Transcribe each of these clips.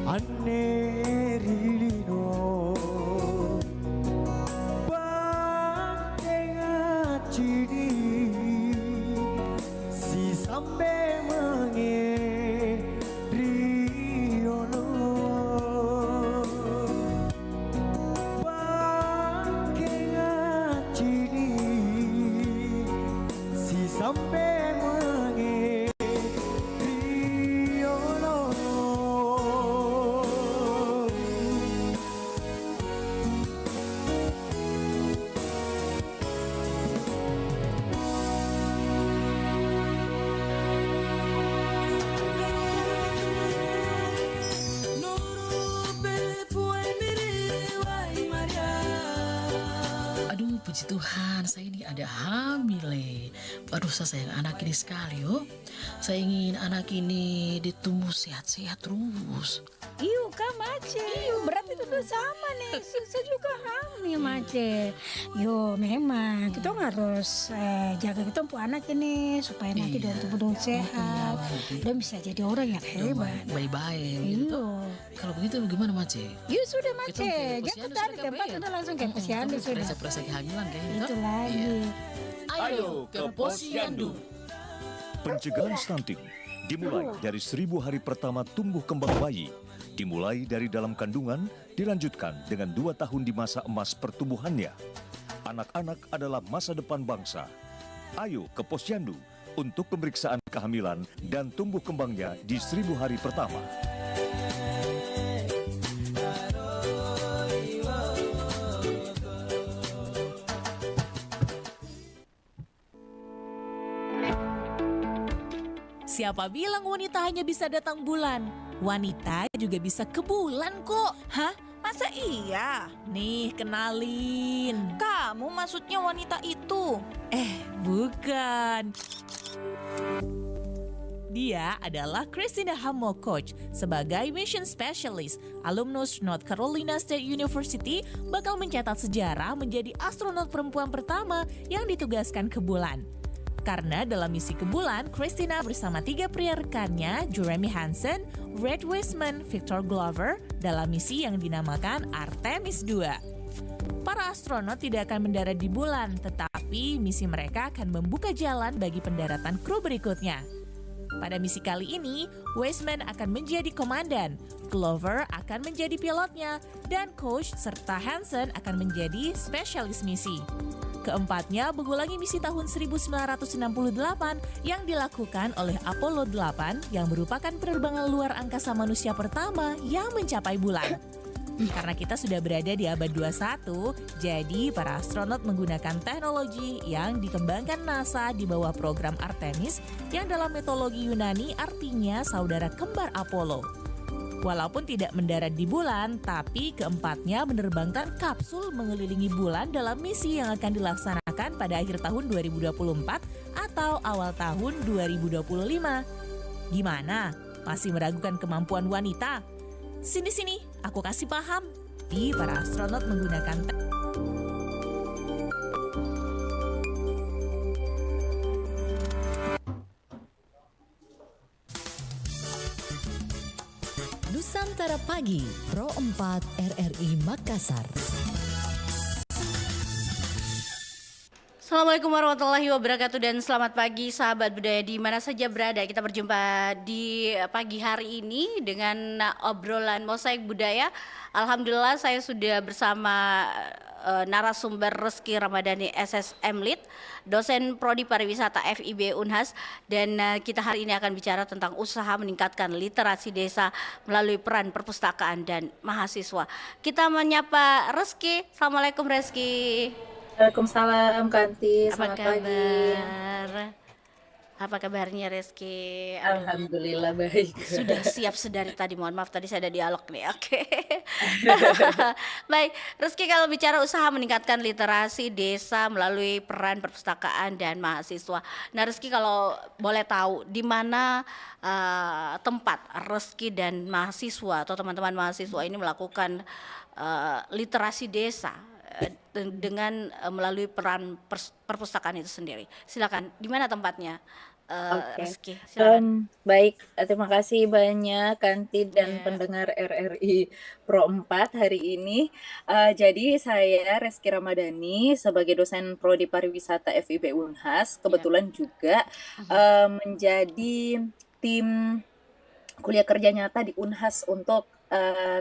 Anerilino Bangkenga cini Si sampai mengiriono Bangkenga cini Si sampai Puji Tuhan, saya ini ada hamil. Aduh, saya sayang anak ini sekali, oh. Saya ingin anak ini ditumbuh sehat-sehat terus. Iyo Kak Mace, berarti itu sama nih, saya juga hamil Mace. Yo memang kita harus jaga kita anak ini supaya nanti dia tumbuh sehat dan bisa jadi orang yang hebat. Baik-baik. Iyo. Kalau begitu bagaimana Mace? Iya sudah Mace, jangan tadi tempat udah langsung ke posyandu sudah. Perasa kehamilan kayaknya. Itu lagi. Ayo ke posyandu. Pencegahan stunting dimulai dari 1000 hari pertama tumbuh kembang bayi. Dimulai dari dalam kandungan, dilanjutkan dengan 2 tahun di masa emas pertumbuhannya. Anak-anak adalah masa depan bangsa. Ayo ke posyandu untuk pemeriksaan kehamilan dan tumbuh kembangnya di 1000 hari pertama. Siapa bilang wanita hanya bisa datang bulan? Wanita juga bisa ke bulan kok. Hah? Masa iya? Nih, kenalin. Kamu maksudnya wanita itu? Bukan. Dia adalah Christina Hammo Koch. Sebagai mission specialist, alumnus North Carolina State University bakal mencatat sejarah menjadi astronot perempuan pertama yang ditugaskan ke bulan. Karena dalam misi ke bulan, Christina bersama 3 pria rekannya, Jeremy Hansen, Red Wiseman, Victor Glover, dalam misi yang dinamakan Artemis II. Para astronot tidak akan mendarat di bulan, tetapi misi mereka akan membuka jalan bagi pendaratan kru berikutnya. Pada misi kali ini, Wiseman akan menjadi komandan, Glover akan menjadi pilotnya, dan Koch serta Hansen akan menjadi spesialis misi. Keempatnya mengulangi misi tahun 1968 yang dilakukan oleh Apollo 8 yang merupakan penerbangan luar angkasa manusia pertama yang mencapai bulan. Karena kita sudah berada di abad 21, jadi para astronot menggunakan teknologi yang dikembangkan NASA di bawah program Artemis yang dalam mitologi Yunani artinya saudara kembar Apollo. Walaupun tidak mendarat di bulan, tapi keempatnya menerbangkan kapsul mengelilingi bulan dalam misi yang akan dilaksanakan pada akhir tahun 2024 atau awal tahun 2025. Gimana? Masih meragukan kemampuan wanita? Sini-sini, aku kasih paham. Di para astronot menggunakan Nusantara Pagi, Pro 4 RRI Makassar. Assalamualaikum warahmatullahi wabarakatuh dan selamat pagi sahabat budaya di mana saja berada. Kita berjumpa di pagi hari ini dengan obrolan mosaik budaya. Alhamdulillah saya sudah bersama narasumber Reski Ramadhani SSM Lit, dosen Prodi Pariwisata FIB Unhas, dan kita hari ini akan bicara tentang usaha meningkatkan literasi desa melalui peran perpustakaan dan mahasiswa. Kita menyapa Reski. Assalamualaikum Reski. Waalaikumsalam Kanti, Apa selamat pagi. kabar? Apa kabarnya Reski? Alhamdulillah baik. Sudah siap sedari tadi, mohon maaf tadi saya ada dialog nih, oke. Baik, Reski, kalau bicara usaha meningkatkan literasi desa melalui peran perpustakaan dan mahasiswa. Nah Reski, kalau boleh tahu di mana tempat Reski dan mahasiswa atau teman-teman mahasiswa ini melakukan literasi desa dengan melalui peran perpustakaan itu sendiri. Silakan, di mana tempatnya Oke. Rizky, silakan. Baik, terima kasih banyak Kanti dan Iya. pendengar RRI Pro 4 hari ini. Jadi saya Reski Ramadhani sebagai dosen Prodi Pariwisata FIB Unhas, kebetulan juga menjadi tim kuliah kerja nyata di Unhas untuk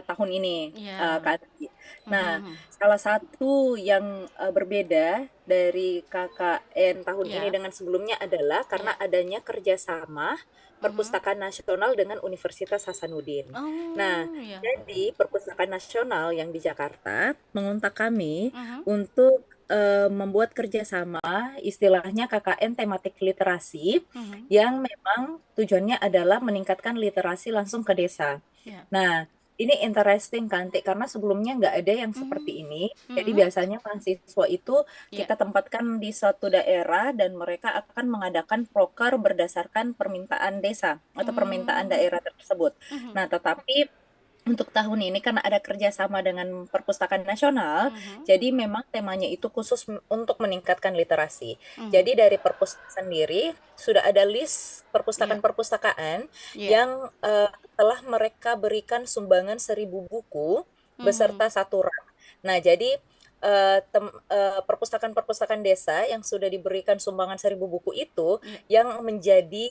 tahun ini, Iya. Kanti. Nah, Mhm. salah satu yang berbeda dari KKN tahun ini Iya. dengan sebelumnya adalah karena adanya kerjasama Perpustakaan Nasional dengan Universitas Hasanuddin. Nah, Oh, iya. jadi Perpustakaan Nasional yang di Jakarta mengontak kami Mhm. untuk membuat kerjasama istilahnya KKN tematik literasi Mhm. yang memang tujuannya adalah meningkatkan literasi langsung ke desa. Iya. Nah, ini interesting kan, Tik, karena sebelumnya nggak ada yang Mmm. seperti ini. Jadi Mhm. biasanya mahasiswa itu Iya. kita tempatkan di suatu daerah dan mereka akan mengadakan proker berdasarkan permintaan desa atau permintaan Mmm. daerah tersebut. Mhm. Nah, tetapi untuk tahun ini karena ada kerjasama dengan Perpustakaan Nasional, Mhm. jadi memang temanya itu khusus untuk meningkatkan literasi. Mhm. Jadi dari perpustakaan sendiri sudah ada list Iya. perpustakaan-perpustakaan Iya. yang telah mereka berikan sumbangan 1.000 buku beserta Mhm. satu rak. Nah, jadi perpustakaan-perpustakaan desa yang sudah diberikan sumbangan 1.000 buku itu Iya. yang menjadi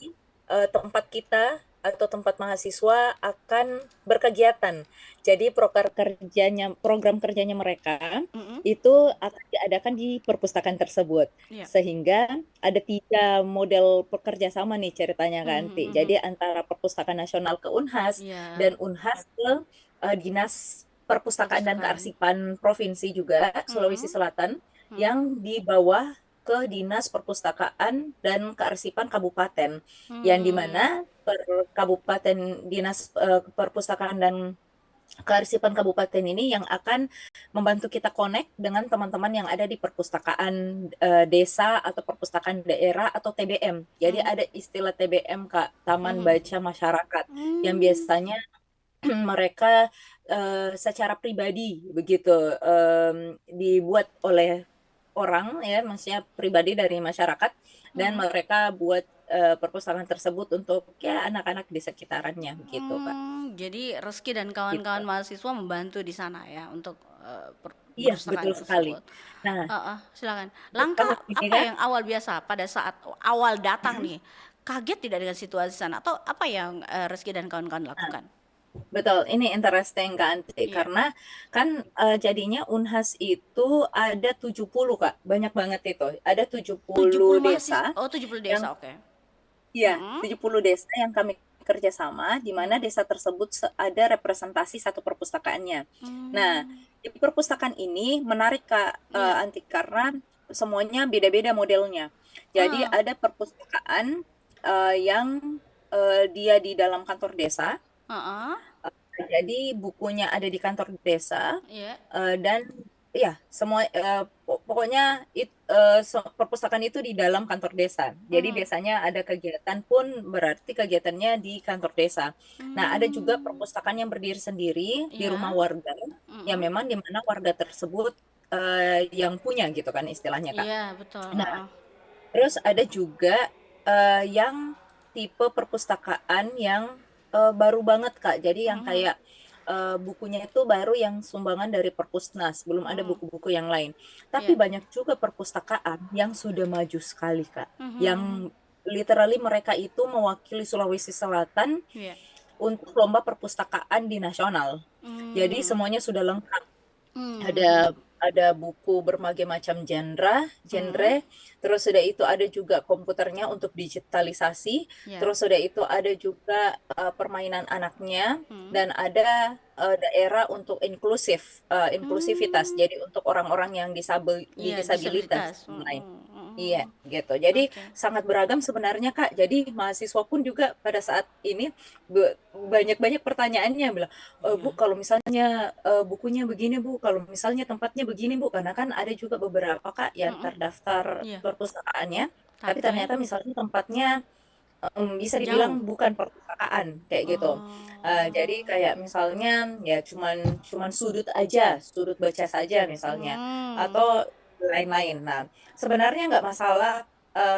tempat kita atau tempat mahasiswa akan berkegiatan. Jadi program kerjanya mereka Mhm. itu akan diadakan di perpustakaan tersebut. Iya. Sehingga ada 3 model pekerjasama nih ceritanya kan, Mhm Ti. mhm. Jadi antara Perpustakaan Nasional ke Unhas Iya. dan Unhas ke Dinas Perpustakaan dan Perpustakaan. Kearsipan Provinsi juga Sulawesi Mhm. Selatan Mhm. yang di bawah ke Dinas Perpustakaan dan Kearsipan Kabupaten. Yang di Mmm. mana Kabupaten Dinas Perpustakaan dan Kearsipan Kabupaten ini yang akan membantu kita connect dengan teman-teman yang ada di perpustakaan desa atau perpustakaan daerah atau TBM. Jadi Mhm. ada istilah TBM, Kak, Taman Mhm. Baca Masyarakat, yang Mmm. biasanya mereka secara pribadi begitu dibuat oleh orang ya, maksudnya pribadi dari masyarakat dan Mhm. mereka buat perpustakaan tersebut untuk ya anak-anak di sekitarannya gitu, Kak. Jadi Reski dan kawan-kawan Gitu. mahasiswa membantu di sana ya untuk Iya, perpustakaan betul sekali. tersebut. Nah, Heeh, silakan. terus Langkah banget ini apa kan. yang awal biasa pada saat awal datang Mhm. nih? Kaget tidak dengan situasi sana atau apa yang Reski dan kawan-kawan Nah, lakukan? betul, ini interesting kan, Iya. karena kan jadinya Unhas itu ada 70, Kak, banyak banget itu. Ada 70 70 mahasiswa. desa Oh, 70 yang desa, oke. iya, Mhm. 70 desa yang kami kerjasama, di mana desa tersebut ada representasi satu perpustakaannya. Nah, Mmm. di perpustakaan ini menarik, Kak, Iya. Anti, karena semuanya beda-beda modelnya. Jadi Heeh. ada perpustakaan yang dia di dalam kantor desa. Heeh. Jadi bukunya ada di kantor desa Iya. dan ya semua pokoknya perpustakaan itu di dalam kantor desa. Jadi Mhm. biasanya ada kegiatan pun berarti kegiatannya di kantor desa. Nah, ada juga Mmm. perpustakaan yang berdiri sendiri di rumah Iya. warga yang Mhm. memang di mana warga tersebut yang punya gitu kan istilahnya, Kak. Iya, betul, Nah, heeh. terus ada juga yang tipe perpustakaan yang baru banget, Kak. Jadi yang Mhm. kayak bukunya itu baru yang sumbangan dari Perpusnas, belum ada Mhm. buku-buku yang lain. Iya. Tapi banyak juga perpustakaan yang sudah maju sekali, Kak. Mhm. Yang literally mereka itu mewakili Sulawesi Selatan Iya. untuk lomba perpustakaan di nasional. Jadi Mmm. semuanya sudah lengkap. Mhm. Ada buku berbagai macam Mhm. genre, terus sudah itu ada juga komputernya untuk digitalisasi, Iya. terus sudah itu ada juga permainan anaknya, Mhm. dan ada daerah untuk inklusivitas, Mmm. jadi untuk orang-orang yang Iya, disabilitas. disabilitas lain. Mhm Iya, mhm. gitu. Jadi Oke. sangat beragam sebenarnya, Kak. Jadi mahasiswa pun juga pada saat ini banyak-banyak pertanyaannya bilang, Bu, Iya. kalau misalnya bukunya begini, Bu, kalau misalnya tempatnya begini, Bu, karena kan ada juga beberapa, Kak, yang Mhm. terdaftar Iya. perpustakaannya, tapi Tapi ternyata misalnya tempatnya bisa jauh. dibilang bukan perpustakaan kayak gitu. Jadi Oh. kayak misalnya ya cuman sudut aja, sudut baca saja misalnya, Mmm. atau lain-lain. Nah, sebenarnya nggak masalah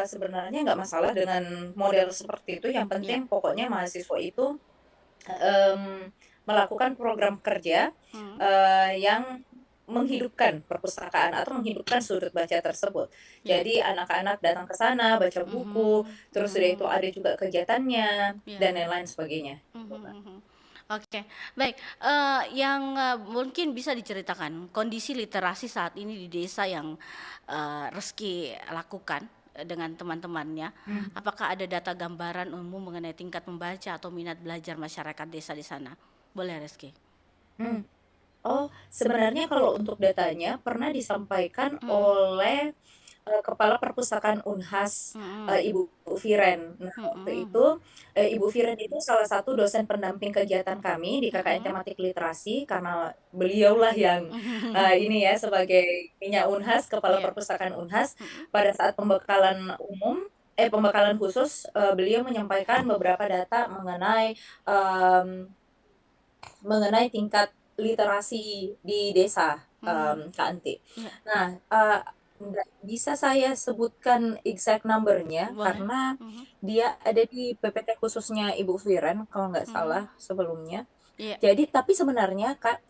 sebenarnya nggak masalah dengan model seperti itu, yang Ya. penting pokoknya mahasiswa itu melakukan program kerja yang menghidupkan perpustakaan atau menghidupkan sudut baca tersebut. Ya. Jadi anak-anak datang ke sana baca buku, terus sudah itu ada juga kegiatannya Ya. dan lain-lain sebagainya. Oke, baik. Yang mungkin bisa diceritakan kondisi literasi saat ini di desa yang Reski lakukan dengan teman-temannya. Apakah ada data gambaran umum mengenai tingkat membaca atau minat belajar masyarakat desa di sana? Boleh, Reski? Hmm. Oh, sebenarnya kalau untuk datanya pernah disampaikan oleh Kepala Perpustakaan Unhas, Ibu Viren. Nah, waktu itu Ibu Viren itu salah satu dosen pendamping kegiatan kami di KKN Tematik Literasi, karena beliaulah yang ini ya sebagai minyak Unhas, Kepala Iya. Perpustakaan Unhas, pada saat pembekalan pembekalan khusus, beliau menyampaikan beberapa data mengenai tingkat literasi di desa, Kak Anti. Iya. Nah, nggak bisa saya sebutkan exact number-nya Boleh. karena dia ada di PPT khususnya Ibu Viren kalau nggak salah sebelumnya. Iya. Jadi tapi sebenarnya Kak,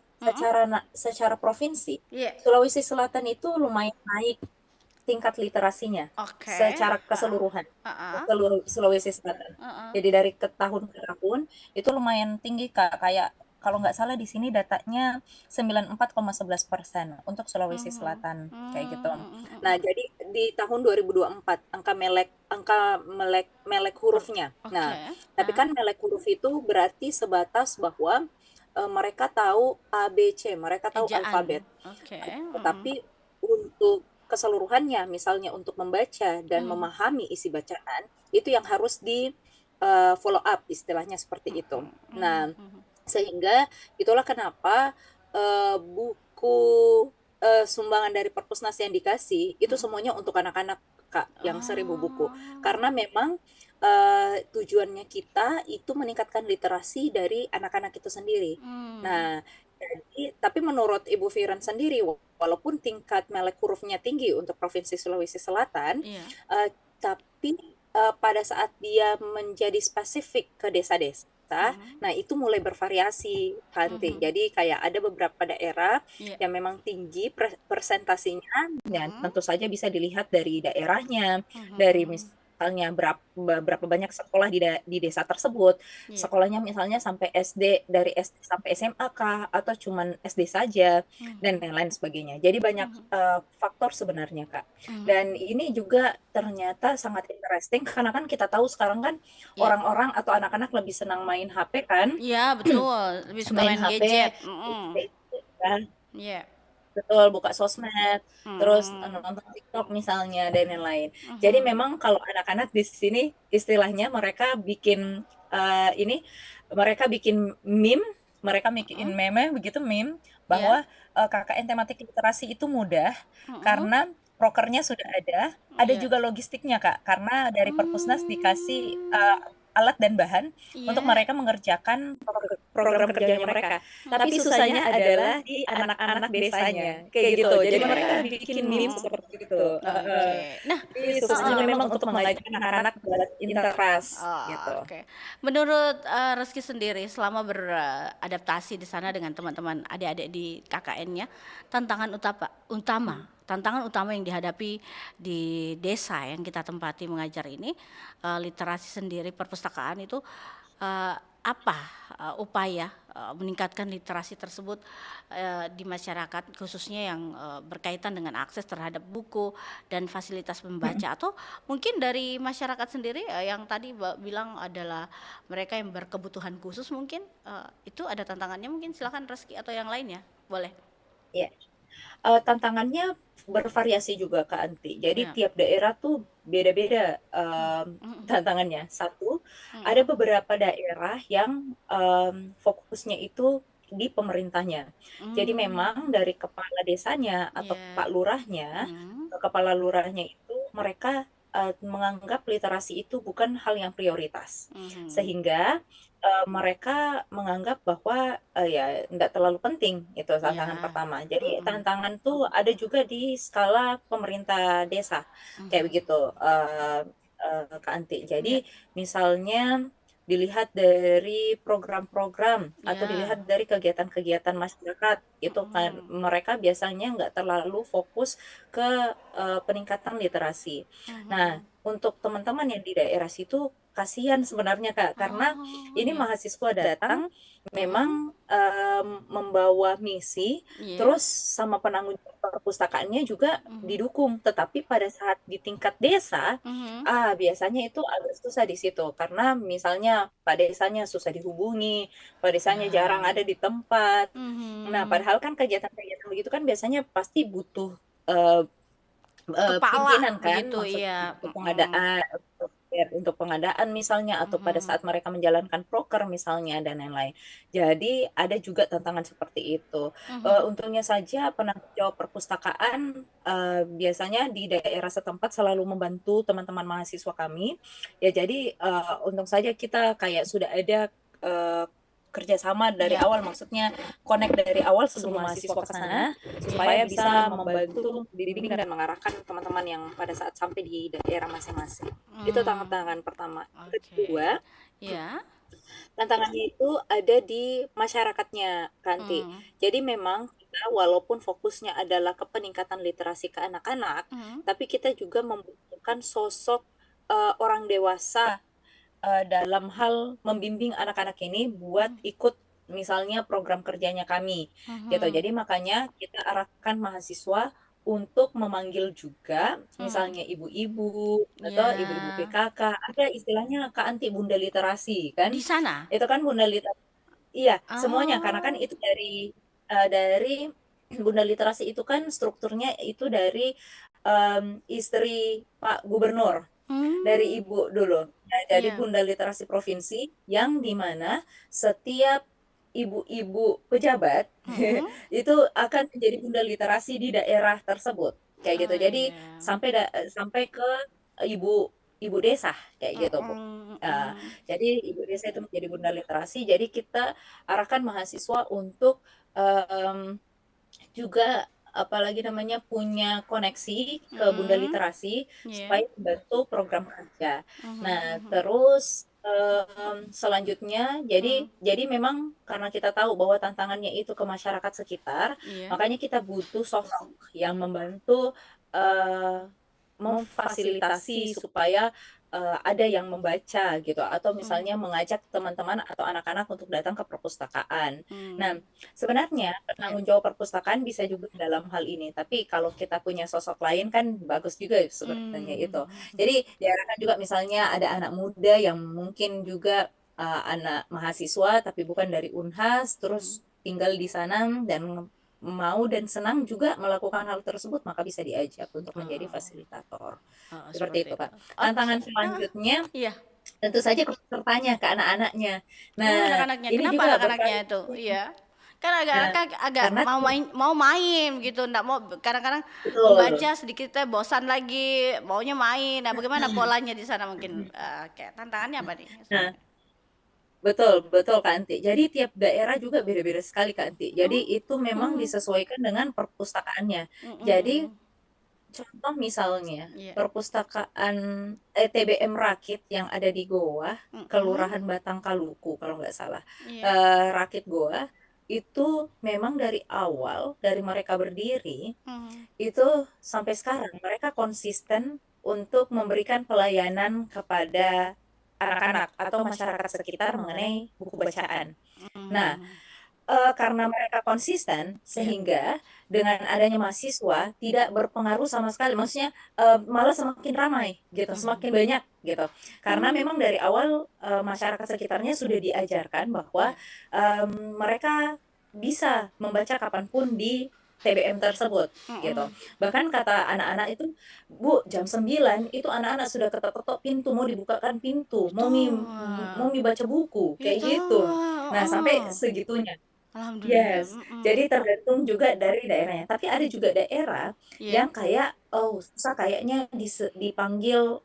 secara provinsi, Iya. Sulawesi Selatan itu lumayan naik tingkat literasinya Oke. secara keseluruhan. Seluruh Sulawesi Selatan. Jadi dari ke tahun itu lumayan tinggi Kak, kayak kalau nggak salah di sini datanya 94,11% untuk Sulawesi Selatan kayak gitu. Nah, jadi di tahun 2024 angka melek hurufnya. Nah, tapi kan melek huruf itu berarti sebatas bahwa mereka tahu ABC, mereka tahu Ejaan. alfabet. Oke. Tetapi untuk keseluruhannya, misalnya untuk membaca dan memahami isi bacaan, itu yang harus di follow up, istilahnya seperti itu. Nah, sehingga itulah kenapa buku sumbangan dari Perpusnas yang dikasih itu semuanya untuk anak-anak Kak, yang 1000 buku. Karena memang tujuannya kita itu meningkatkan literasi dari anak-anak itu sendiri. Nah, jadi tapi menurut Ibu Viren sendiri, walaupun tingkat melek hurufnya tinggi untuk Provinsi Sulawesi Selatan, Iya. tapi pada saat dia menjadi spesifik ke desa-desa, nah itu mulai bervariasi Kanti. Jadi kayak ada beberapa daerah Iya. yang memang tinggi persentasinya, dan tentu saja bisa dilihat dari daerahnya, dari misalnya berapa banyak sekolah di desa tersebut. Iya. Sekolahnya misalnya sampai SD, dari SD sampai SMA kah, atau cuman SD saja, dan lain-lain sebagainya. Jadi banyak faktor sebenarnya Kak. Dan ini juga ternyata sangat interesting karena kan kita tahu sekarang kan Iya. orang-orang atau anak-anak lebih senang main HP kan, Iya, betul. Lebih suka main HP, gadget. kan, Iya. betul, buka sosmed, terus nonton TikTok misalnya dan lain-lain. Jadi memang kalau anak-anak di sini istilahnya mereka bikin mereka bikin meme begitu, meme bahwa KKN Tematik Literasi itu mudah karena prokernya sudah ada Iya. juga logistiknya Kak, karena dari Perpusnas dikasih alat dan bahan untuk Iya. mereka mengerjakan program kerjanya mereka. Tapi susahnya adalah di anak-anak desanya, kayak gitu. Jadi mereka bikin meme seperti itu. Oke. Nah, Jadi susahnya memang untuk mengajak anak-anak buat interest gitu. Oke. Menurut Reski sendiri selama beradaptasi di sana dengan teman-teman adik-adik di KKN-nya, tantangan utama yang dihadapi di desa yang kita tempati mengajar ini, literasi sendiri perpustakaan itu apa upaya meningkatkan literasi tersebut di masyarakat, khususnya yang berkaitan dengan akses terhadap buku dan fasilitas membaca, atau mungkin dari masyarakat sendiri yang tadi bilang adalah mereka yang berkebutuhan khusus, mungkin itu ada tantangannya, mungkin silakan Reski atau yang lainnya, boleh. Iya. Tantangannya bervariasi juga Kak Anti. Jadi Ya. tiap daerah tuh beda-beda tantangannya. Satu, ada beberapa daerah yang fokusnya itu di pemerintahnya. Jadi memang dari kepala desanya atau Iya. Pak Lurahnya, kepala lurahnya itu mereka menganggap literasi itu bukan hal yang prioritas. Mhm. Sehingga mereka menganggap bahwa ya nggak terlalu penting itu tantangan Iya. pertama. Jadi Mhm. tantangan tuh ada juga di skala pemerintah desa kayak Mhm. begitu, Kak Anti. Iya. Jadi misalnya dilihat dari program-program atau Iya. dilihat dari kegiatan-kegiatan masyarakat itu kan Mhm. mereka biasanya nggak terlalu fokus ke peningkatan literasi. Nah, Mhm. untuk teman-teman yang di daerah situ kasihan sebenarnya Kak, karena Oh, ini iya. mahasiswa datang Mhm. memang membawa misi, Iya. terus sama penanggung jawab perpustakaannya juga Mhm. didukung. Tetapi pada saat di tingkat desa, Mhm. biasanya itu agak susah di situ karena misalnya Pak Desanya susah dihubungi, Pak Desanya jarang Ya. ada di tempat. Nah, Mhm. padahal kan kegiatan-kegiatan begitu kan biasanya pasti butuh eee Kepala pimpinan kan, begitu, maksudnya iya. untuk Mhm. untuk pengadaan misalnya atau pada Mhm. saat mereka menjalankan proker misalnya dan lain-lain. Jadi ada juga tantangan seperti itu. Mhm. Untungnya saja penanggung jawab perpustakaan biasanya di daerah setempat selalu membantu teman-teman mahasiswa kami. Ya jadi untung saja kita kayak sudah ada kerjasama dari Iya. awal, maksudnya connect dari awal sebelum mahasiswa ke sana supaya bisa membantu bimbing dan mengarahkan teman-teman yang pada saat sampai di daerah masing-masing. Itu tantangan pertama. Yang kedua, Oke. Ya. tantangannya itu ada di masyarakatnya, Kanti. Mhm. Jadi memang kita walaupun fokusnya adalah ke peningkatan literasi ke anak-anak, Mhm. tapi kita juga membutuhkan sosok orang dewasa dalam hal membimbing anak-anak ini buat Mhm. ikut misalnya program kerjanya kami gitu. Mhm. Jadi makanya kita arahkan mahasiswa untuk memanggil juga Mhm. misalnya ibu-ibu atau ibu-ibu Iya. PKK, ada istilahnya Kak Anti Bunda Literasi kan. Di sana? Itu kan Bunda Literasi, iya semuanya karena kan Oh. itu dari Bunda Literasi itu kan strukturnya itu dari istri Pak Gubernur, dari Mmm. ibu dulu. Nah, dari Iya. Bunda Literasi Provinsi yang di mana setiap ibu-ibu pejabat Mhm. itu akan menjadi Bunda Literasi di daerah tersebut, kayak gitu. Oh, Jadi iya. sampai ke ibu ibu desa kayak gitu, Bu. Mhm. Eee, Mhm. jadi ibu desa itu menjadi Bunda Literasi, jadi kita arahkan mahasiswa untuk, mmm juga apalagi namanya, punya koneksi ke Bunda Mhm. Literasi Iya. supaya membantu program kerja. Mhm. Nah, Mhm. terus, selanjutnya Mhm. jadi memang karena kita tahu bahwa tantangannya itu ke masyarakat sekitar, Iya. makanya kita butuh sosok yang membantu, eee, memfasilitasi supaya, ada yang membaca gitu, atau misalnya Mhm. mengajak teman-teman atau anak-anak untuk datang ke perpustakaan. Nah, Mmm. sebenarnya Iya. penanggung jawab perpustakaan bisa juga dalam hal ini, tapi kalau kita punya sosok lain kan bagus juga sebenarnya Mmm. itu. Mhm. Mhm. Jadi diarahkan juga misalnya ada anak muda yang mungkin juga anak mahasiswa tapi bukan dari Unhas, Mhm. terus tinggal di sana dan mau dan senang juga melakukan hal tersebut, maka bisa diajak untuk menjadi Oh. fasilitator. Heeh, Seperti seperti itu, itu. Kak. Oke. Tantangan Heeh. selanjutnya Iya. tentu saja ke pesertanya, ke anak-anaknya. Oh, Nah, anak-anaknya. ini Kenapa juga anak-anaknya berkaitan. itu? Iya. Kan agak Nah, agak agak karena mau main gitu, ndak mau kadang-kadang betul. membaca sedikit teh bosan lagi, maunya main. Nah, bagaimana polanya di sana mungkin, kayak tantangannya apa nih Nah, sebenarnya? betul betul, Kak Anti. Jadi tiap daerah juga beda-beda sekali, Kak Anti. Jadi Oh. itu memang Mhm. disesuaikan dengan perpustakaannya. Mhm. Jadi Mhm. contoh misalnya Iya. perpustakaan TBM Rakit yang ada di Goa, Mhm. Kelurahan Batangkaluku kalau nggak salah. Iya. Rakit Goa itu memang dari awal dari mereka berdiri Mhm. itu sampai sekarang mereka konsisten untuk memberikan pelayanan kepada anak-anak atau masyarakat sekitar mengenai buku bacaan. Nah, Mhm. karena mereka konsisten Iya. sehingga dengan adanya mahasiswa tidak berpengaruh sama sekali, maksudnya, malah semakin ramai gitu, Mhm. semakin banyak gitu. Karena memang Mmm. dari awal, masyarakat sekitarnya sudah diajarkan bahwa, Iya. mereka bisa membaca kapan pun di TBM tersebut gitu. Mhm. Bahkan kata anak-anak itu, "Bu, jam 9 itu anak-anak sudah ketok-ketok pintu, mau dibukakan pintu, Itu, mau mi baca buku," kayak itu, gitu. Nah, sampai heeh. segitunya. Alhamdulillah. Yes, jadi tergantung juga dari daerahnya. Tapi ada juga daerah Iya. yang kayak, oh susah kayaknya dipanggil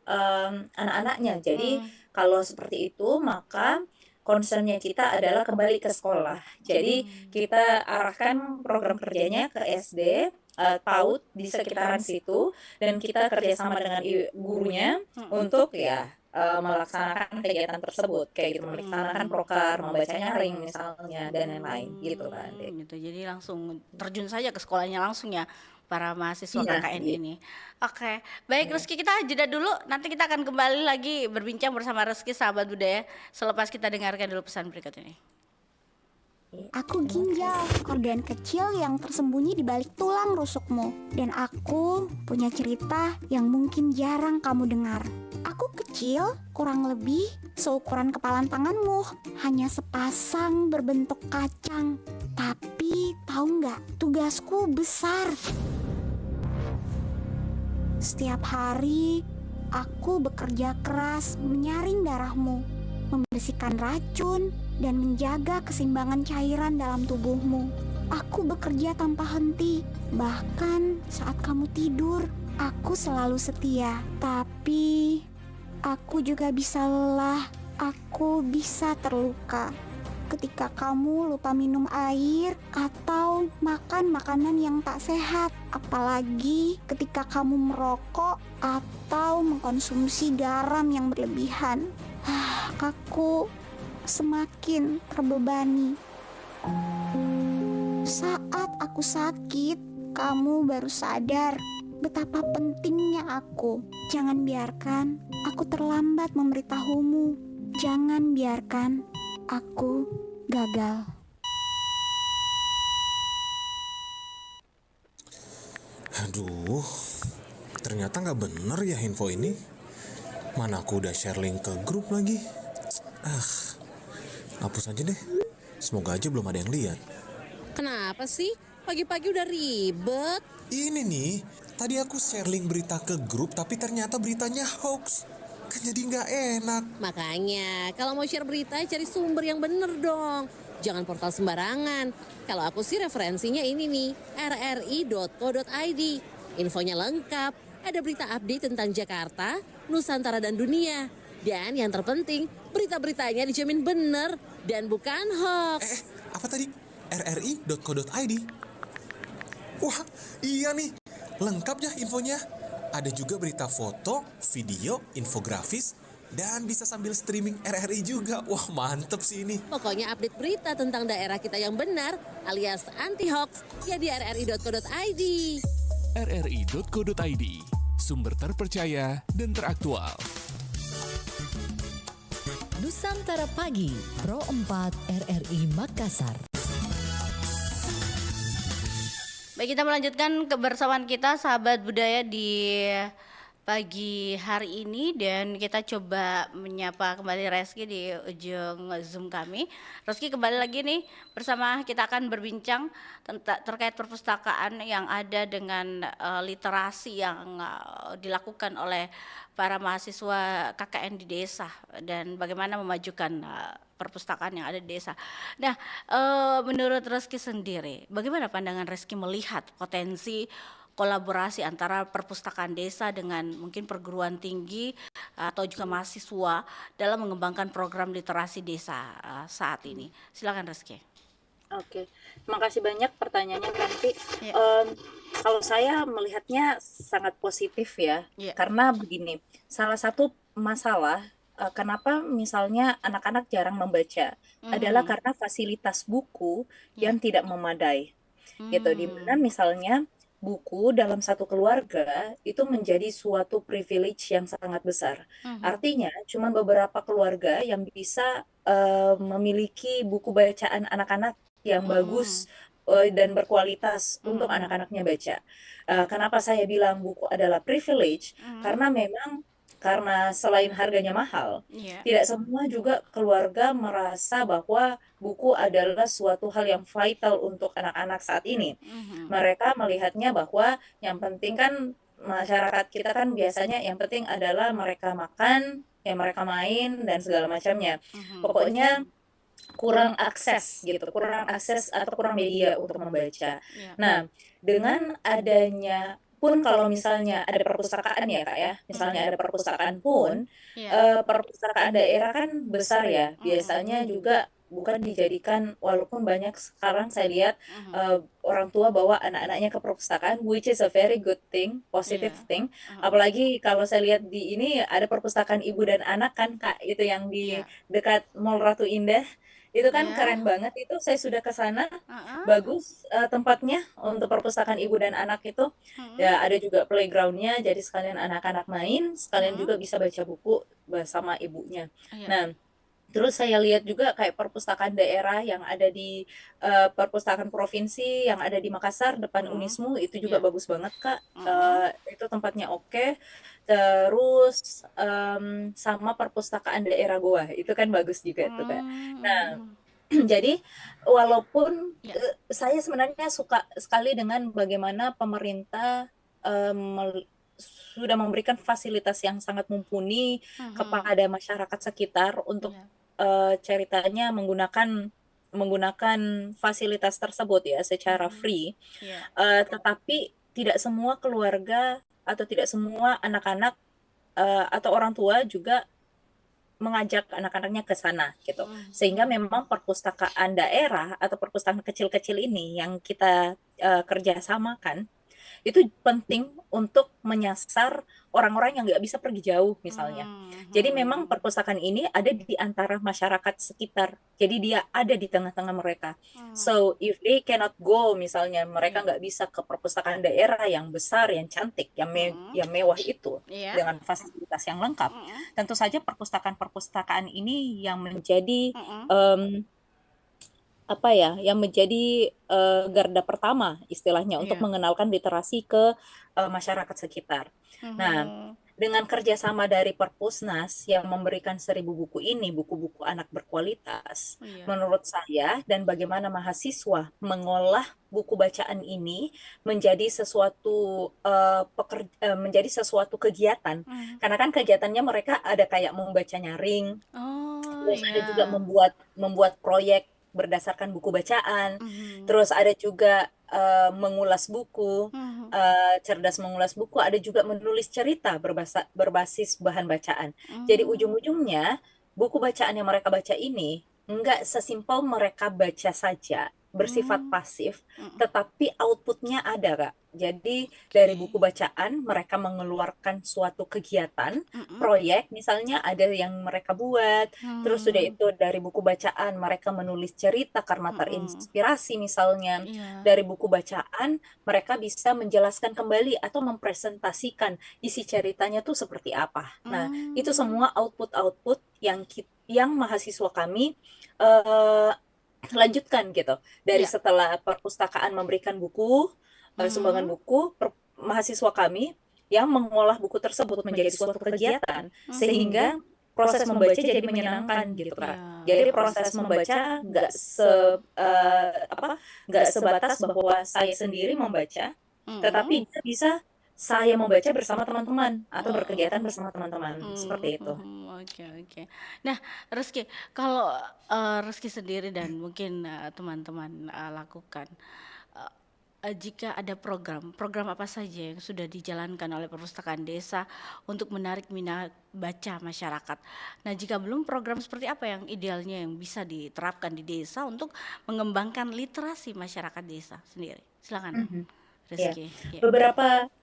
anak-anaknya. Jadi Mm. kalau seperti itu maka concernnya kita adalah kembali ke sekolah. Jadi kita arahkan program kerjanya ke SD, PAUD di sekitaran situ, dan kita kerjasama dengan gurunya untuk ya melaksanakan kegiatan tersebut kayak gitu, melaksanakan prokar, membaca nyaring misalnya dan lain-lain gitu kan, Dek. Gitu. Jadi langsung terjun saja ke sekolahnya langsung ya para mahasiswa Iya, KKN iya. ini. Oke, baik Rizky, kita jeda dulu. Nanti kita akan kembali lagi berbincang bersama Rizky sahabat budaya selepas kita dengarkan dulu pesan berikut ini. Aku ginjal, organ kecil yang tersembunyi di balik tulang rusukmu. Dan aku punya cerita yang mungkin jarang kamu dengar. Aku kecil, kurang lebih seukuran kepalan tanganmu. Hanya sepasang berbentuk kacang. Tapi tahu nggak, tugasku besar. Setiap hari, aku bekerja keras menyaring darahmu, membersihkan racun, dan menjaga keseimbangan cairan dalam tubuhmu. Aku bekerja tanpa henti, bahkan saat kamu tidur, aku selalu setia. Tapi, aku juga bisa lelah, aku bisa terluka. Ketika kamu lupa minum air atau makan makanan yang tak sehat, apalagi ketika kamu merokok atau mengkonsumsi garam yang berlebihan. Aku semakin terbebani. Saat aku sakit, kamu baru sadar betapa pentingnya aku. Jangan biarkan aku terlambat memberitahumu. Jangan biarkan aku gagal. Aduh, ternyata nggak bener ya info ini. Mana aku udah share link ke grup lagi. Hapus aja deh. Semoga aja belum ada yang lihat. Kenapa sih? Pagi-pagi udah ribet. Ini nih, tadi aku share link berita ke grup tapi ternyata beritanya hoax. Kan jadi nggak enak. Makanya, kalau mau share berita cari sumber yang bener dong. Jangan portal sembarangan. Kalau aku sih referensinya ini nih, rri.co.id. Infonya lengkap, ada berita update tentang Jakarta, Nusantara dan dunia. Dan yang terpenting, berita-beritanya dijamin bener dan bukan hoax. Apa tadi? rri.co.id. Wah, iya nih. Lengkap ya infonya. Ada juga berita foto, video, infografis, dan bisa sambil streaming RRI juga. Wah, mantep sih ini. Pokoknya update berita tentang daerah kita yang benar alias anti hoax ya di rri.co.id. rri.co.id, sumber terpercaya dan teraktual. Nusantara Pagi, Pro 4 RRI Makassar. Baik, kita melanjutkan kebersamaan kita sahabat budaya di pagi hari ini dan kita coba menyapa kembali Rizky di ujung Zoom kami. Rizky kembali lagi nih bersama kita akan berbincang terkait perpustakaan yang ada dengan literasi yang dilakukan oleh para mahasiswa KKN di desa dan bagaimana memajukan perpustakaan yang ada di desa. Nah, menurut Rizky sendiri, bagaimana pandangan Rizky melihat potensi kolaborasi antara perpustakaan desa dengan mungkin perguruan tinggi atau juga mahasiswa dalam mengembangkan program literasi desa saat ini? Silakan Rizky. Oke, terima kasih banyak pertanyaannya nanti. Kalau saya melihatnya sangat positif ya, karena begini, salah satu masalah kenapa misalnya anak-anak jarang membaca adalah karena fasilitas buku yang tidak memadai, gitu. Dimana misalnya buku dalam satu keluarga itu menjadi suatu privilege yang sangat besar. Artinya cuma beberapa keluarga yang bisa memiliki buku bacaan anak-anak yang bagus dan berkualitas untuk anak-anaknya baca. Kenapa saya bilang buku adalah privilege? Karena memang karena selain harganya mahal, tidak semua juga keluarga merasa bahwa buku adalah suatu hal yang vital untuk anak-anak saat ini. Mereka melihatnya bahwa yang penting kan masyarakat kita kan biasanya yang penting adalah mereka makan, ya mereka main dan segala macamnya. Pokoknya kurang akses gitu, kurang akses atau kurang media untuk membaca. Iya. Nah, dengan adanya pun kalau misalnya ada perpustakaan ya Kak ya, misalnya ada perpustakaan pun, Iya. perpustakaan daerah kan besar ya, biasanya juga bukan dijadikan, walaupun banyak sekarang saya lihat orang tua bawa anak-anaknya ke perpustakaan, which is a very good thing, positive Iya. thing. Apalagi kalau saya lihat di ini ada perpustakaan ibu dan anak kan Kak, itu yang di Iya. dekat Mall Ratu Indah. Itu kan Iya. keren banget itu, saya sudah ke sana, Heeh. bagus, tempatnya untuk perpustakaan ibu dan anak itu. Ya ada juga playground-nya, jadi sekalian anak-anak main, sekalian juga bisa baca buku bersama ibunya. Iya. Nah, terus saya lihat juga kayak perpustakaan daerah yang ada di, perpustakaan provinsi yang ada di Makassar depan Unismu, itu juga bagus banget Kak, itu tempatnya oke. Terus, sama perpustakaan daerah Goa, itu kan bagus juga tuh Kak. Nah, jadi walaupun, saya sebenarnya suka sekali dengan bagaimana pemerintah, sudah memberikan fasilitas yang sangat mumpuni kepada masyarakat sekitar untuk, ceritanya menggunakan fasilitas tersebut ya secara free. Iya. Tetapi tidak semua keluarga atau tidak semua anak-anak, atau orang tua juga mengajak anak-anaknya ke sana gitu. Sehingga memang perpustakaan daerah atau perpustakaan kecil-kecil ini yang kita, kerjasamakan, itu penting untuk menyasar orang-orang yang nggak bisa pergi jauh misalnya. Jadi memang perpustakaan ini ada di antara masyarakat sekitar, jadi dia ada di tengah-tengah mereka. So, if they cannot go misalnya mereka nggak bisa ke perpustakaan daerah yang besar, yang cantik, yang mewah itu, Iya. dengan fasilitas yang lengkap, tentu saja perpustakaan-perpustakaan ini yang menjadi, apa ya, yang menjadi, garda pertama istilahnya untuk Iya. mengenalkan literasi ke, masyarakat sekitar. Nah, dengan kerjasama dari Perpusnas yang memberikan 1.000 buku ini, buku-buku anak berkualitas, Iya. menurut saya dan bagaimana mahasiswa mengolah buku bacaan ini menjadi sesuatu, menjadi sesuatu kegiatan. Karena kan kegiatannya mereka ada kayak membaca nyaring, Oh, terus ada juga iya. membuat proyek berdasarkan buku bacaan, terus ada juga, mengulas buku, cerdas mengulas buku, ada juga menulis cerita berbasis bahan bacaan. Jadi ujung-ujungnya buku bacaan yang mereka baca ini enggak sesimpel mereka baca saja, bersifat pasif, tetapi output-nya ada Kak. Jadi dari buku bacaan mereka mengeluarkan suatu kegiatan, proyek misalnya ada yang mereka buat, terus sudah itu dari buku bacaan mereka menulis cerita karena terinspirasi misalnya. Iya. Dari buku bacaan mereka bisa menjelaskan kembali atau mempresentasikan isi ceritanya tuh seperti apa. Nah, itu semua output-output yang mahasiswa kami, lanjutkan gitu. Dari Iya. setelah perpustakaan memberikan buku, sumbangan buku, mahasiswa kami yang mengolah buku tersebut menjadi suatu kegiatan, sehingga proses membaca jadi menyenangkan gitu Kak. Jadi proses membaca nggak sebatas bahwa saya sendiri membaca, tetapi bisa saya membaca bersama teman-teman atau berkegiatan bersama teman-teman, seperti itu. Oke, oke. Nah, Rizky, kalau Rizky sendiri dan mungkin teman-teman lakukan, jika ada program apa saja yang sudah dijalankan oleh perpustakaan desa untuk menarik minat baca masyarakat. Nah, jika belum, program seperti apa yang idealnya yang bisa diterapkan di desa untuk mengembangkan literasi masyarakat desa sendiri? Silakan, Rizky. Iya.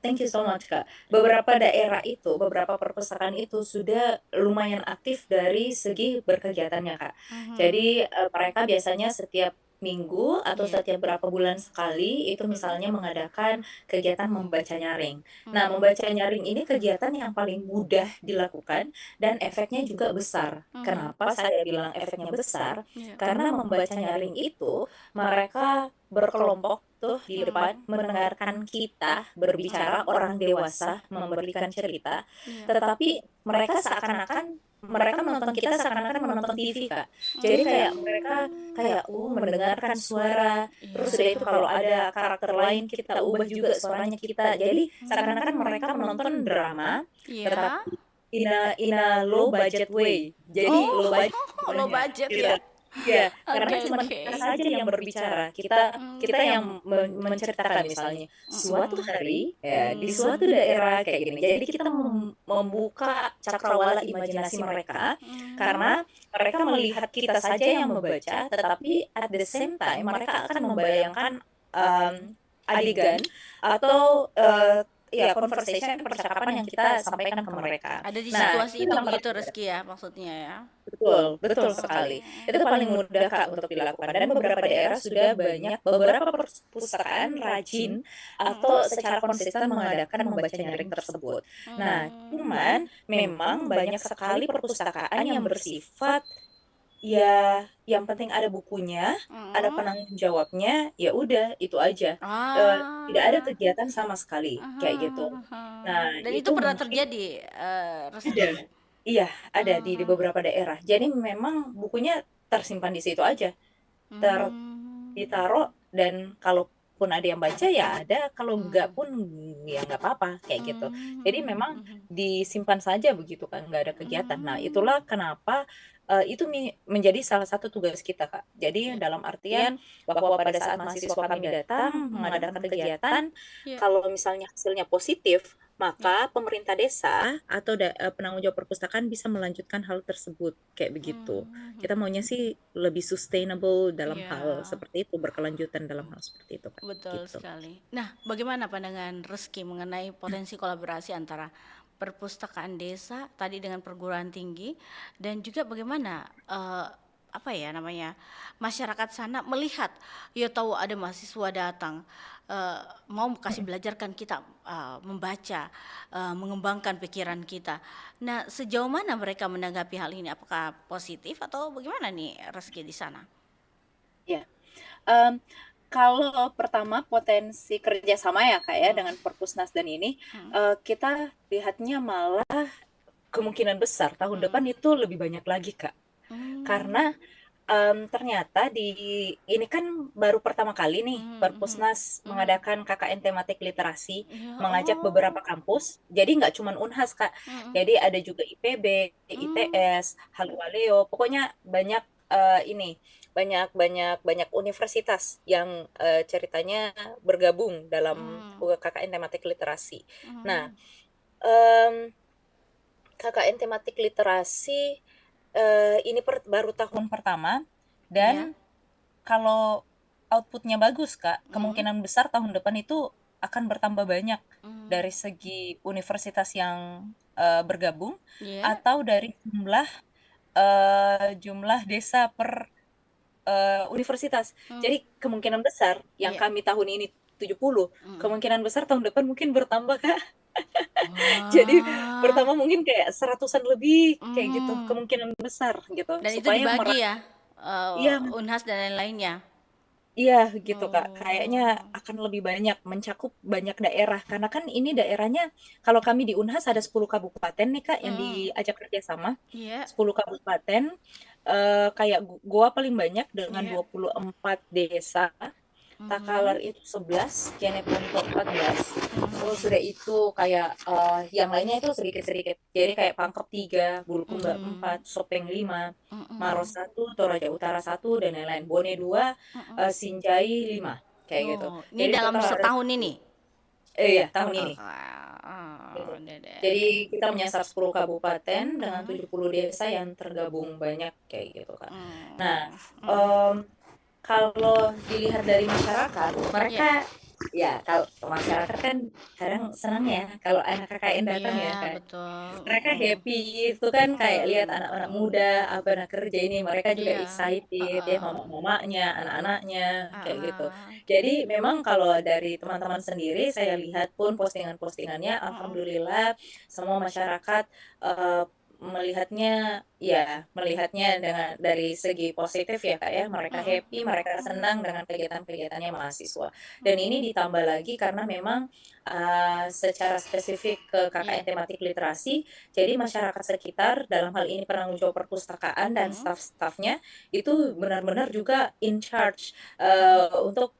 Thank you so much Kak. Beberapa daerah itu, beberapa perpustakaan itu sudah lumayan aktif dari segi berkegiatannya Kak. Jadi mereka biasanya setiap minggu atau setiap berapa bulan sekali itu misalnya mengadakan kegiatan membaca nyaring. Nah, membaca nyaring ini kegiatan yang paling mudah dilakukan dan efeknya juga besar. Kenapa saya bilang efeknya besar? Karena membaca nyaring itu mereka berkelompok tuh di depan mendengarkan kita berbicara, orang dewasa memberikan cerita, tetapi mereka menonton kita seakan-akan menonton TV Kak. Jadi kayak mereka mendengarkan suara, terus udah itu kalau ada karakter lain kita ubah juga suaranya kita. Jadi seakan-akan mereka menonton drama, tetapi in a low budget way. Jadi low budget Low budget gitu. ya. Iya, karena Oke, cuma oke. kita saja yang berbicara. Kita kita yang menceritakan misalnya suatu hari ya di suatu daerah kayak gini. Jadi kita membuka cakrawala imajinasi mereka karena mereka melihat kita saja yang membaca, tetapi at the same time mereka akan membayangkan adegan atau ya conversation percakapan yang kita sampaikan ke mereka. Ada di Nah, situasi itu itu dalam begitu Reski ya maksudnya ya. betul, betul sekali. Itu paling mudah Kak untuk dilakukan. Dan beberapa daerah sudah banyak, beberapa perpustakaan rajin atau secara konsisten mengadakan membaca nyaring tersebut. Nah, cuman memang banyak sekali perpustakaan yang bersifat ya yang penting ada bukunya, ada penanggung jawabnya, ya udah itu aja. Tidak ada kegiatan sama sekali kayak gitu. Nah, Dan itu itu pernah mungkin terjadi Reski. ada. Iya, ada di beberapa daerah. Jadi memang bukunya tersimpan di situ aja. Ditaruh dan kalaupun ada yang baca ya ada, kalau enggak pun ya nggak apa-apa kayak gitu. Jadi memang disimpan saja begitu kan, nggak ada kegiatan. Nah, itulah kenapa itu menjadi salah satu tugas kita, Kak. Jadi dalam artian bahwa pada saat mahasiswa kami datang mengadakan kegiatan, Iya. kalau misalnya hasilnya positif, maka pemerintah desa atau penanggung jawab perpustakaan bisa melanjutkan hal tersebut kayak begitu. Kita maunya sih lebih sustainable dalam hal Iya. seperti itu, berkelanjutan dalam hal seperti itu, Kak. Betul Gitu. sekali. Nah, bagaimana pandangan Reski mengenai potensi kolaborasi antara perpustakaan desa tadi dengan perguruan tinggi dan juga bagaimana apa ya namanya masyarakat sana melihat ya tahu ada mahasiswa datang mau kasih belajarkan kita membaca mengembangkan pikiran kita. Nah, sejauh mana mereka menanggapi hal ini? Apakah positif atau bagaimana nih Reski di sana? Ya. Kalau pertama potensi kerjasama ya Kak ya dengan Perpusnas dan ini kita lihatnya malah kemungkinan besar tahun depan itu lebih banyak lagi Kak. Karena ternyata ini kan baru pertama kali nih Perpusnas mengadakan KKN tematik literasi, mengajak beberapa kampus. Jadi nggak cuma Unhas Kak. Jadi ada juga IPB, ITS, Halualeo, pokoknya banyak banyak universitas yang ceritanya bergabung dalam KKN tematik literasi. Nah, KKN tematik literasi ini baru tahun pertama dan kalau outputnya bagus Kak, kemungkinan besar tahun depan itu akan bertambah banyak dari segi universitas yang bergabung atau dari jumlah desa per universitas. Jadi kemungkinan besar yang kami tahun ini 70, kemungkinan besar tahun depan mungkin bertambah Kak. Jadi pertama mungkin kayak 100-an lebih kayak gitu, kemungkinan besar gitu. Dan itu Supaya dibagi ya Iya. Unhas dan lain-lainnya. Iya gitu Kak, kayaknya akan lebih banyak mencakup banyak daerah karena kan ini daerahnya kalau kami di Unhas ada 10 kabupaten nih Kak yang diajak kerjasama. Iya. 10 kabupaten kayak gua paling banyak dengan 24 desa. Takalar itu 11, Jeneponto 14. Terus sudah itu kayak yang lainnya itu sedikit-sedikit. Jadi kayak Pangkep 3, Bulukumba 4, Sopeng 5, Maros 1, Toraja Utara 1 dan lain-lain. Bone 2, Sinjai 5 kayak gitu. Ini Jadi dalam total ada setahun ini. Iya, tahun ini. Udah deh. Jadi kita menyasar 10 kabupaten dengan 70 desa yang tergabung banyak kayak gitu kan. Nah, kalau dilihat dari masyarakat, mereka ya kalau masyarakat kan kadang senang ya kalau anak KKN datang ya kan. Betul. Mereka happy itu kan kayak lihat anak-anak muda apa anak kerja ini mereka juga excited ya mama-mamanya, anak-anaknya kayak gitu. Jadi memang kalau dari teman-teman sendiri saya lihat pun postingan-postingannya alhamdulillah semua masyarakat melihatnya dengan dari segi positif ya Kak ya, mereka happy, mereka senang dengan kegiatan-kegiatannya mahasiswa. Dan ini ditambah lagi karena memang secara spesifik ke KKN tematik literasi, jadi masyarakat sekitar dalam hal ini penanggung jawab perpustakaan dan staf-stafnya itu benar-benar juga in charge untuk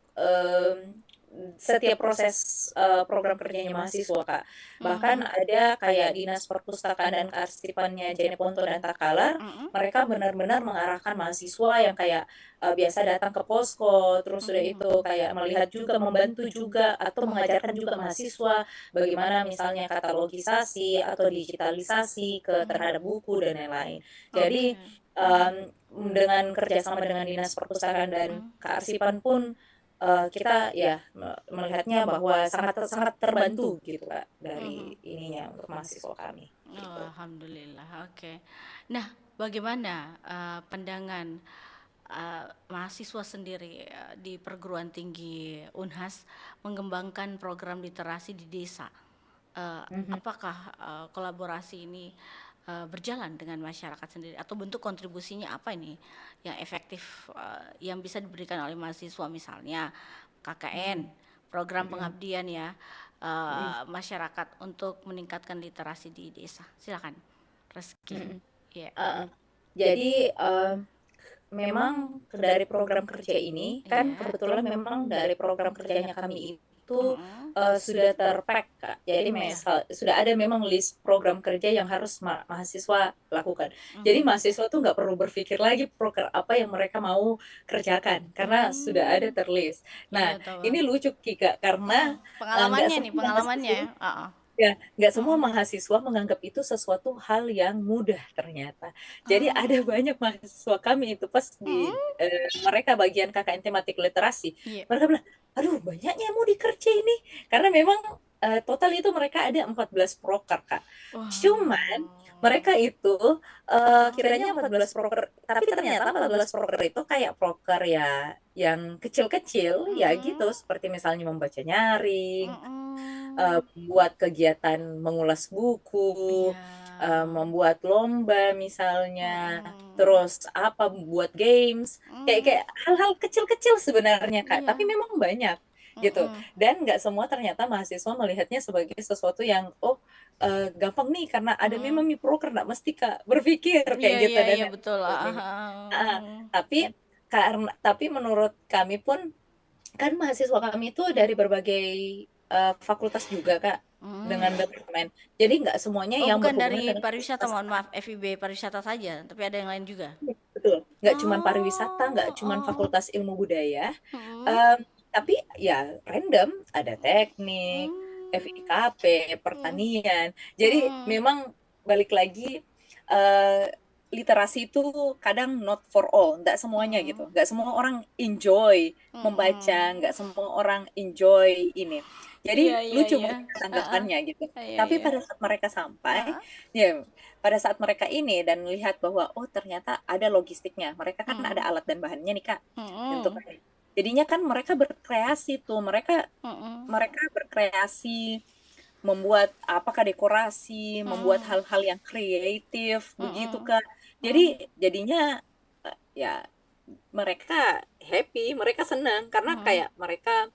setiap proses program kerjanya mahasiswa, Kak. Bahkan ada kayak Dinas Perpustakaan dan Kearsipannya Jeneponto dan Takalar, mereka benar-benar mengarahkan mahasiswa yang kayak biasa datang ke posko, terus udah itu kayak melihat juga, membantu juga, atau mengajarkan juga mahasiswa bagaimana misalnya katalogisasi atau digitalisasi terhadap buku dan lain-lain. Jadi dengan kerjasama dengan Dinas Perpustakaan dan Kearsipan pun kita ya melihatnya bahwa sangat sangat terbantu gitu Kak dari ininya untuk mahasiswa kami. Oh, Gitu. alhamdulillah. Oke. Nah, bagaimana pandangan mahasiswa sendiri di perguruan tinggi Unhas mengembangkan program literasi di desa? Apakah kolaborasi ini berjalan dengan masyarakat sendiri atau bentuk kontribusinya apa ini yang efektif yang bisa diberikan oleh mahasiswa, misalnya KKN, program pengabdian ya masyarakat untuk meningkatkan literasi di desa. Silakan, Reski. Ya. Jadi memang dari program kerja ini kan kebetulan memang dari program kerjanya kami itu sudah terpack Kak. Jadi sudah ada memang list program kerja yang harus mahasiswa lakukan. Jadi mahasiswa tuh nggak perlu berpikir lagi program apa yang mereka mau kerjakan karena sudah ada terlist. Nah, Iya, tahu. ini lucu Kika karena Pengalamannya nggak nih, semua pengalamannya. mahasiswa ya, nggak semua mahasiswa menganggap itu sesuatu hal yang mudah ternyata. Jadi ada banyak mahasiswa kami itu pas di mereka bagian KKN tematik literasi, Iya. mereka bilang, aduh banyaknya yang mau dikerja ini. Karena memang total itu mereka ada 14 proker Kak. Cuman mereka itu kiranya 14 proker, tapi ternyata 14 proker itu kayak proker ya yang kecil-kecil ya gitu, seperti misalnya membaca nyaring, buat kegiatan mengulas buku, membuat lomba misalnya, terus apa buat games, kayak hal-hal kecil-kecil sebenarnya Kak, tapi memang banyak gitu. Dan nggak semua ternyata mahasiswa melihatnya sebagai sesuatu yang gampang nih karena ada memang nih proker, nggak mesti Kak berpikir kayak gitu dan Iya betul. tapi menurut kami pun kan mahasiswa kami itu dari berbagai fakultas juga Kak dengan departemen. Jadi nggak semuanya yang Bukan berhubungan dari dengan pariwisata, mohon maaf, FIB pariwisata saja, tapi ada yang lain juga. betul. Nggak cuman pariwisata, nggak cuman fakultas ilmu budaya, tapi ya random ada teknik, FIKP, pertanian. Jadi memang balik lagi literasi itu kadang not for all, nggak semuanya gitu, nggak semua orang enjoy membaca, nggak semua orang enjoy ini. Jadi lucu mereka tanggapannya gitu. Tapi pada saat mereka sampai, ya pada saat mereka ini dan melihat bahwa oh ternyata ada logistiknya, mereka kan ada alat dan bahannya nih Kak, untuk jadinya kan mereka berkreasi tuh, mereka berkreasi membuat apakah dekorasi, membuat hal-hal yang kreatif begitu Kak. Jadi jadinya ya mereka happy, mereka senang karena kayak mereka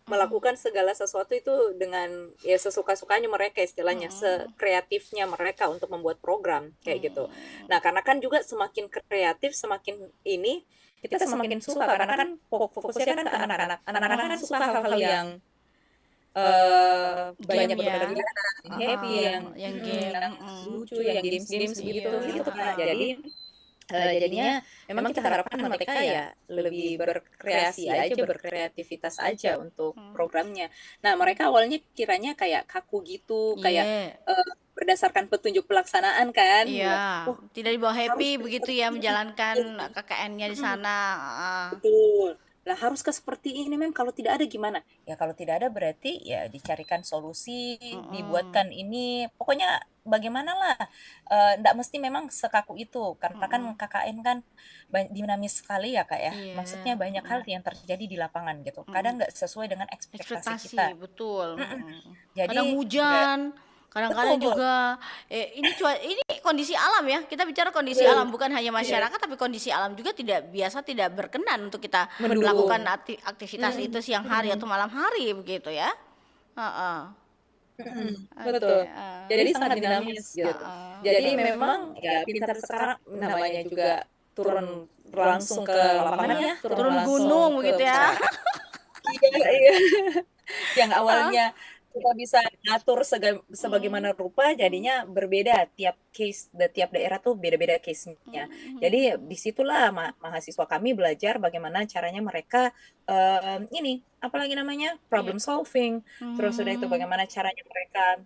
melakukan segala sesuatu itu dengan ya sesuka-sukanya mereka istilahnya, sekreatifnya mereka untuk membuat program kayak gitu. Nah, karena kan juga semakin kreatif, semakin ini kita semakin suka karena kan fokusnya kan ke anak-anak. Anak-anak kan suka hal-hal yang banyak berkegiatan, happy, yang game, lucu, yang games-games gitu Kak. Jadi jadinya memang kita harapkan mereka ya lebih berkreasi aja, berkreativitas aja untuk programnya. Nah, mereka awalnya kiranya kayak kaku gitu, kayak berdasarkan petunjuk pelaksanaan kan. Iya, tidak dibawa happy begitu ya menjalankan KKN-nya di sana. Betul. Lah haruskah seperti ini Mem? Kalau tidak ada gimana? Ya kalau tidak ada berarti ya dicarikan solusi, dibuatkan ini, pokoknya bagaimana lah. Nggak mesti memang sekaku itu, karena kan KKN kan dinamis sekali ya Kak ya. Maksudnya banyak hal yang terjadi di lapangan gitu. Kadang nggak sesuai dengan ekspektasi kita. Betul. Jadi Kadang hujan, kadang-kadang juga ini kondisi alam ya. Kita bicara kondisi alam, bukan hanya masyarakat tapi kondisi alam juga tidak berkenan untuk kita melakukan aktivitas itu siang hari atau malam hari begitu ya. Betul. Jadi sangat dinamis gitu. Jadi memang ya pintar sekarang namanya juga turun langsung ke lapangan ya, turun gunung begitu ya. iya. Yang awalnya kita bisa atur sebagaimana rupa, jadinya berbeda tiap case, tiap daerah tuh beda-beda case-nya. Jadi disitulah mahasiswa kami belajar bagaimana caranya mereka ini apalagi namanya problem solving. Terus udah itu bagaimana caranya mereka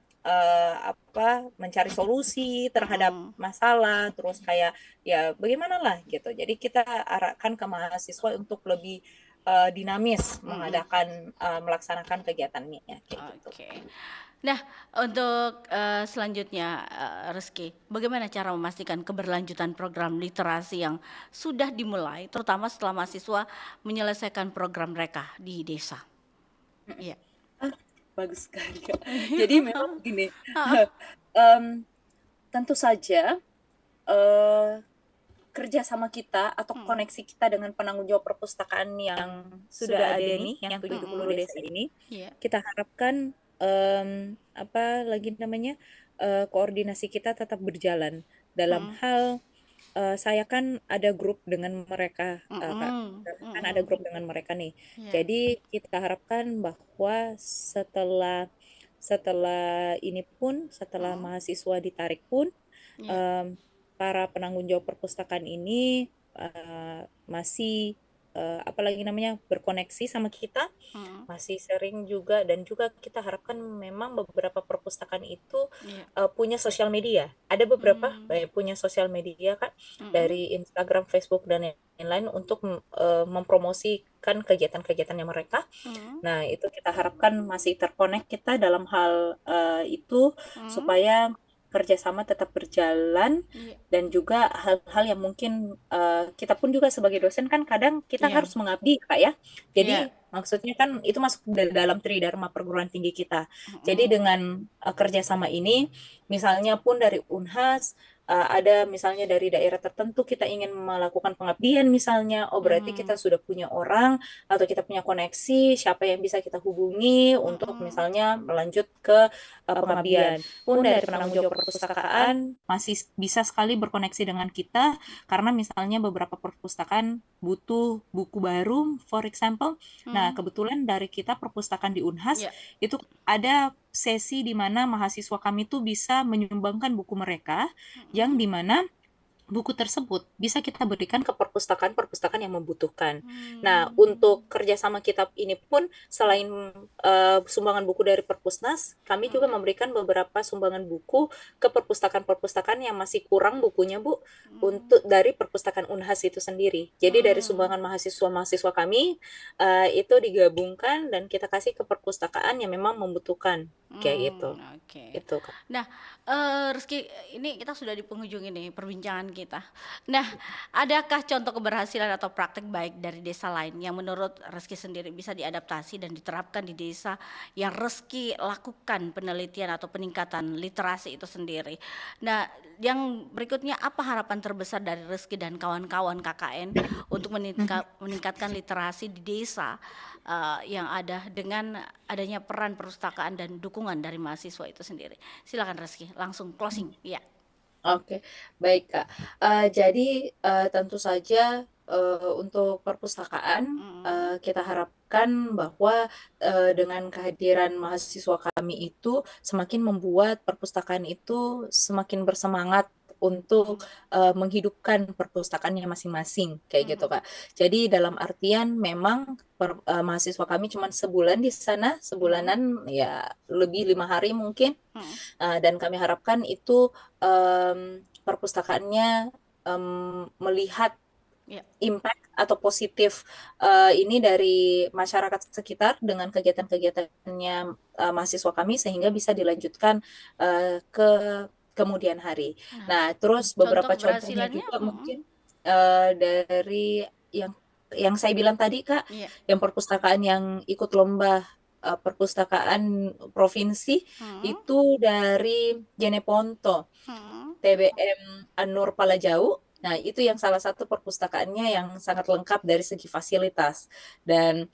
mencari solusi terhadap masalah. Terus kayak ya bagaimana lah gitu. Jadi kita arahkan ke mahasiswa untuk lebih dinamis melaksanakan kegiatannya kayak gitu. Nah, untuk selanjutnya Rizky, bagaimana cara memastikan keberlanjutan program literasi yang sudah dimulai, terutama setelah mahasiswa menyelesaikan program mereka di desa? Iya. Bagus sekali, Kak. Jadi memang begini, tentu saja kerja sama kita atau koneksi kita dengan penanggung jawab perpustakaan yang sudah ada nih, yang 70 desa ini, kita harapkan koordinasi kita tetap berjalan dalam hal saya kan ada grup dengan mereka, Kak. Kan ada grup dengan mereka nih. Jadi kita harapkan bahwa setelah ini pun, setelah mahasiswa ditarik pun, para penanggung jawab perpustakaan ini masih berkoneksi sama kita, masih sering juga, dan juga kita harapkan memang beberapa perpustakaan itu punya sosial media. Ada beberapa punya sosial media, Kak, dari Instagram, Facebook dan lain-lain untuk mempromosikan kegiatan-kegiatannya mereka. Nah, itu kita harapkan masih terkonek kita dalam hal itu supaya kerjasama tetap berjalan, dan juga hal-hal yang mungkin kita pun juga sebagai dosen kan kadang kita harus mengabdi, Kak, ya. Jadi maksudnya kan itu masuk dalam tridharma perguruan tinggi kita. Jadi dengan kerjasama ini, misalnya pun dari Unhas, ada misalnya dari daerah tertentu kita ingin melakukan pengabdian misalnya, berarti kita sudah punya orang atau kita punya koneksi siapa yang bisa kita hubungi untuk misalnya melanjut ke pengabdian. Pun dari penanggung jawab perpustakaan masih bisa sekali berkoneksi dengan kita, karena misalnya beberapa perpustakaan butuh buku baru, for example. Nah, kebetulan dari kita perpustakaan di Unhas itu ada sesi di mana mahasiswa kami tuh bisa menyumbangkan buku mereka, yang di mana buku tersebut bisa kita berikan ke perpustakaan-perpustakaan yang membutuhkan. Nah, untuk kerjasama kita ini pun selain sumbangan buku dari Perpusnas, kami juga memberikan beberapa sumbangan buku ke perpustakaan-perpustakaan yang masih kurang bukunya, Bu, untuk dari perpustakaan Unhas itu sendiri. Jadi dari sumbangan mahasiswa-mahasiswa kami itu digabungkan dan kita kasih ke perpustakaan yang memang membutuhkan kayak gitu. Itu, Kak. Nah, Rizky, ini kita sudah di penghujung ini perbincangan kita. Nah, adakah contoh keberhasilan atau praktik baik dari desa lain yang menurut Rizky sendiri bisa diadaptasi dan diterapkan di desa yang Rizky lakukan penelitian atau peningkatan literasi itu sendiri? Nah, yang berikutnya, apa harapan terbesar dari Rizky dan kawan-kawan KKN untuk meningkatkan literasi di desa yang ada dengan adanya peran perpustakaan dan dukungan dari mahasiswa itu sendiri? Silakan Rizky, langsung closing. Ya. Oke, baik, Kak. Jadi tentu saja untuk perpustakaan kita harapkan bahwa dengan kehadiran mahasiswa kami itu semakin membuat perpustakaan itu semakin bersemangat untuk menghidupkan perpustakaannya masing-masing kayak gitu, Kak. Jadi dalam artian memang mahasiswa kami cuma sebulan di sana, sebulanan ya lebih 5 hari mungkin, dan kami harapkan itu perpustakaannya melihat impact atau positif ini dari masyarakat sekitar dengan kegiatan-kegiatannya mahasiswa kami, sehingga bisa dilanjutkan ke kemudian hari. Nah, terus beberapa contohnya juga mungkin dari yang saya bilang tadi, Kak, yang perpustakaan yang ikut lomba perpustakaan provinsi itu dari Jeneponto, TBM Anur Palajau. Nah, itu yang salah satu perpustakaannya yang sangat lengkap dari segi fasilitas. Dan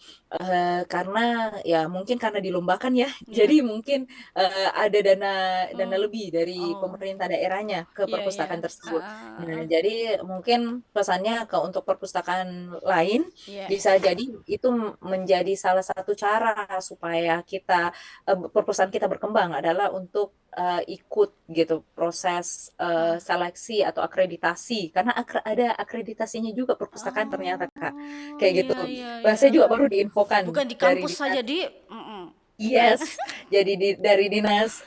karena ya mungkin karena dilombakan ya, jadi mungkin ada dana lebih dari pemerintah daerahnya ke perpustakaan tersebut. Nah, jadi mungkin pesannya untuk perpustakaan lain bisa jadi itu menjadi salah satu cara supaya kita perpustakaan kita berkembang adalah untuk ikut gitu proses seleksi atau akreditasi, karena ada akreditasinya juga perpustakaan ternyata Kak, kayak gitu. Saya juga baru diinfokan bukan di dari kampus saja Yes, jadi dari Dinas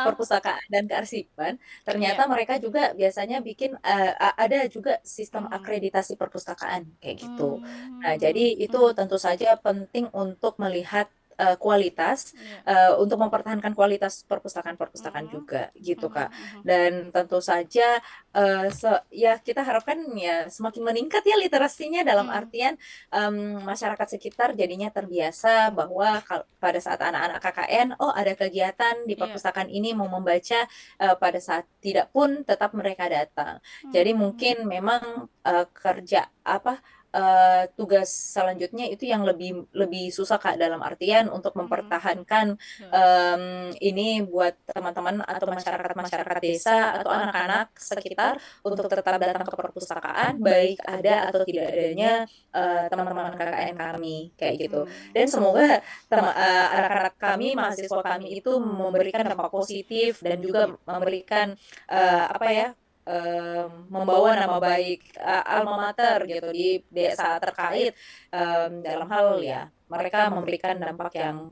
Perpustakaan dan Kearsipan, ternyata mereka juga biasanya bikin ada juga sistem akreditasi perpustakaan kayak gitu. Nah, jadi itu tentu saja penting untuk melihat kualitas, untuk mempertahankan kualitas perpustakaan-perpustakaan juga gitu Kak. Dan tentu saja ya kita harapkan ya semakin meningkat ya literasinya, dalam artian masyarakat sekitar jadinya terbiasa bahwa pada saat anak-anak KKN, ada kegiatan di perpustakaan ini mau membaca, pada saat tidak pun tetap mereka datang. Jadi mungkin memang kerja tugas selanjutnya itu yang lebih susah Kak, dalam artian untuk mempertahankan ini buat teman-teman atau masyarakat desa atau anak-anak sekitar untuk tetap datang ke perpustakaan, baik ada atau tidak adanya teman-teman KKN kami kayak gitu. Dan semoga anak-anak kami, mahasiswa kami itu memberikan dampak positif dan juga memberikan membawa nama baik alma mater gitu di desa terkait, dalam hal ya mereka memberikan dampak yang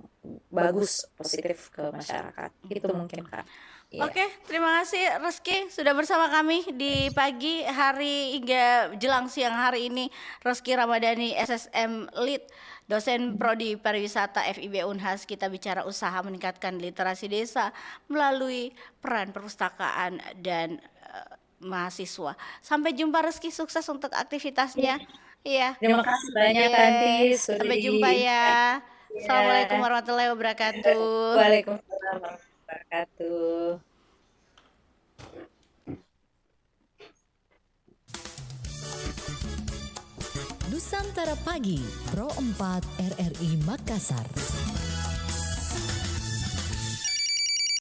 bagus positif ke masyarakat. Itu mungkin Kak. Oke, terima kasih Reski sudah bersama kami di pagi hari hingga jelang siang hari ini. Reski Ramadhani, SSM Lead, dosen Prodi Pariwisata FIB Unhas. Kita bicara usaha meningkatkan literasi desa melalui peran perpustakaan dan mahasiswa. Sampai jumpa Reski, sukses untuk aktivitasnya. Iya. Terima kasih banyak Tanti. Sampai jumpa ya. Assalamualaikum warahmatullahi wabarakatuh. Waalaikumsalam warahmatullahi wabarakatuh. Nusantara Pagi, Pro 4 RRI Makassar.